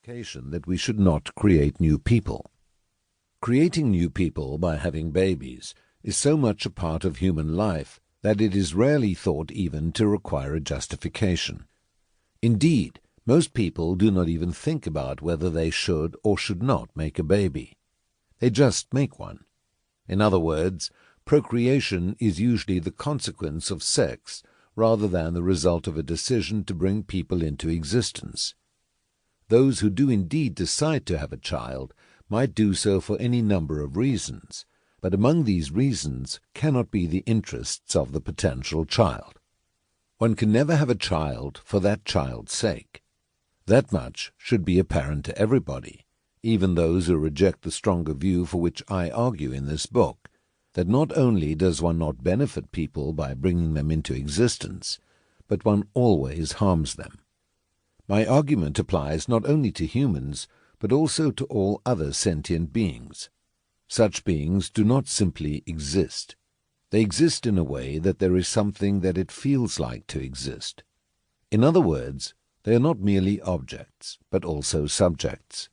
implication that we should not create new people. Creating new people by having babies is so much a part of human life that it is rarely thought even to require a justification. Indeed, most people do not even think about whether they should or should not make a baby. They just make one. In other words, procreation is usually the consequence of sex rather than the result of a decision to bring people into existence. Those who do indeed decide to have a child might do so for any number of reasons, but among these reasons cannot be the interests of the potential child. One can never have a child for that child's sake. That much should be apparent to everybody, even those who reject the stronger view for which I argue in this book, that not only does one not benefit people by bringing them into existence, but one always harms them. My argument applies not only to humans, but also to all other sentient beings. Such beings do not simply exist. They exist in a way that there is something that it feels like to exist. In other words, they are not merely objects, but also subjects.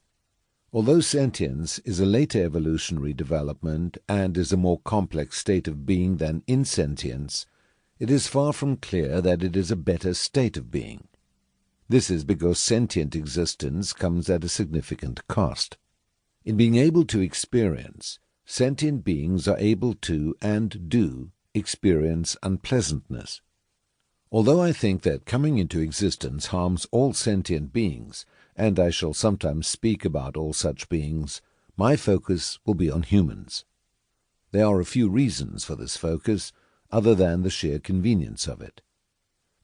Although sentience is a later evolutionary development and is a more complex state of being than insentience, it is far from clear that it is a better state of being. This is because sentient existence comes at a significant cost. In being able to experience, sentient beings are able to and do experience unpleasantness. Although I think that coming into existence harms all sentient beings, and I shall sometimes speak about all such beings, my focus will be on humans. There are a few reasons for this focus, other than the sheer convenience of it.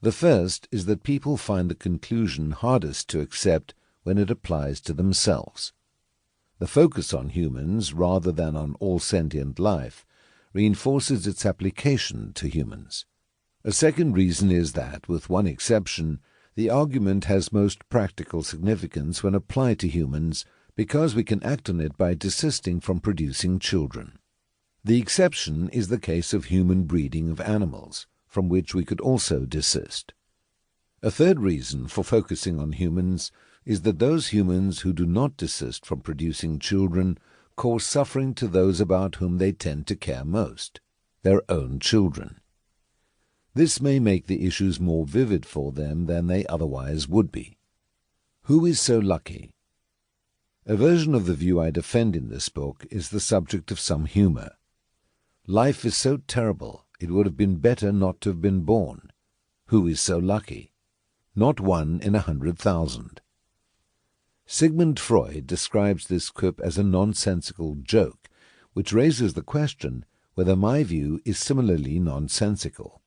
The first is that people find the conclusion hardest to accept when it applies to themselves. The focus on humans, rather than on all sentient life, reinforces its application to humans. A second reason is that, with one exception, the argument has most practical significance when applied to humans because we can act on it by desisting from producing children. The exception is the case of human breeding of animals, from which we could also desist. A third reason for focusing on humans is that those humans who do not desist from producing children cause suffering to those about whom they tend to care most, their own children. This may make the issues more vivid for them than they otherwise would be. Who is so lucky? A version of the view I defend in this book is the subject of some humor. Life is so terrible, it would have been better not to have been born. Who is so lucky? Not 1 in 100,000. Sigmund Freud describes this quip as a nonsensical joke, which raises the question whether my view is similarly nonsensical.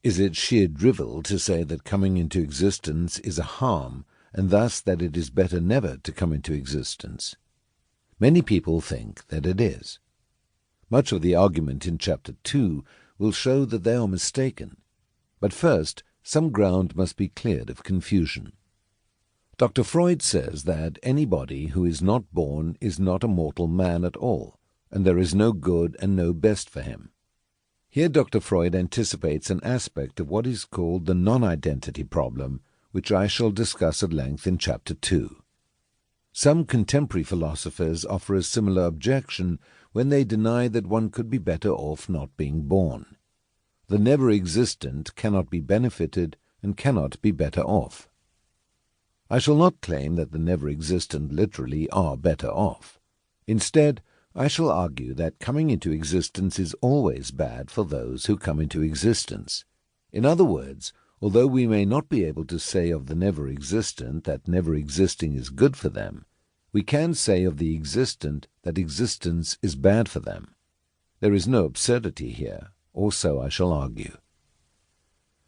Is it sheer drivel to say that coming into existence is a harm, and thus that it is better never to come into existence? Many people think that it is. Much of the argument in Chapter 2 will show that they are mistaken. But first, some ground must be cleared of confusion. Dr. Freud says that anybody who is not born is not a mortal man at all, and there is no good and no best for him. Here Dr. Freud anticipates an aspect of what is called the non-identity problem, which I shall discuss at length in Chapter 2. Some contemporary philosophers offer a similar objection when they deny that one could be better off not being born. The never-existent cannot be benefited and cannot be better off. I shall not claim that the never-existent literally are better off. Instead, I shall argue that coming into existence is always bad for those who come into existence. In other words, although we may not be able to say of the never-existent that never-existing is good for them, we can say of the existent that existence is bad for them. There is no absurdity here, or so I shall argue.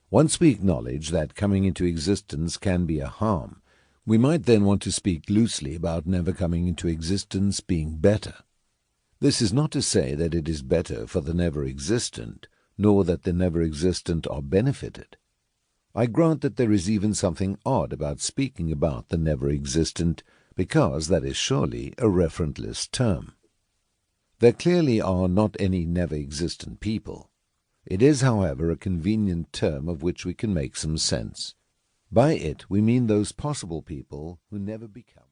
Once we acknowledge that coming into existence can be a harm, we might then want to speak loosely about never coming into existence being better. This is not to say that it is better for the never-existent, nor that the never-existent are benefited. I grant that there is even something odd about speaking about the never-existent, because that is surely a referentless term. There clearly are not any never-existent people. It is, however, a convenient term of which we can make some sense. By it we mean those possible people who never become.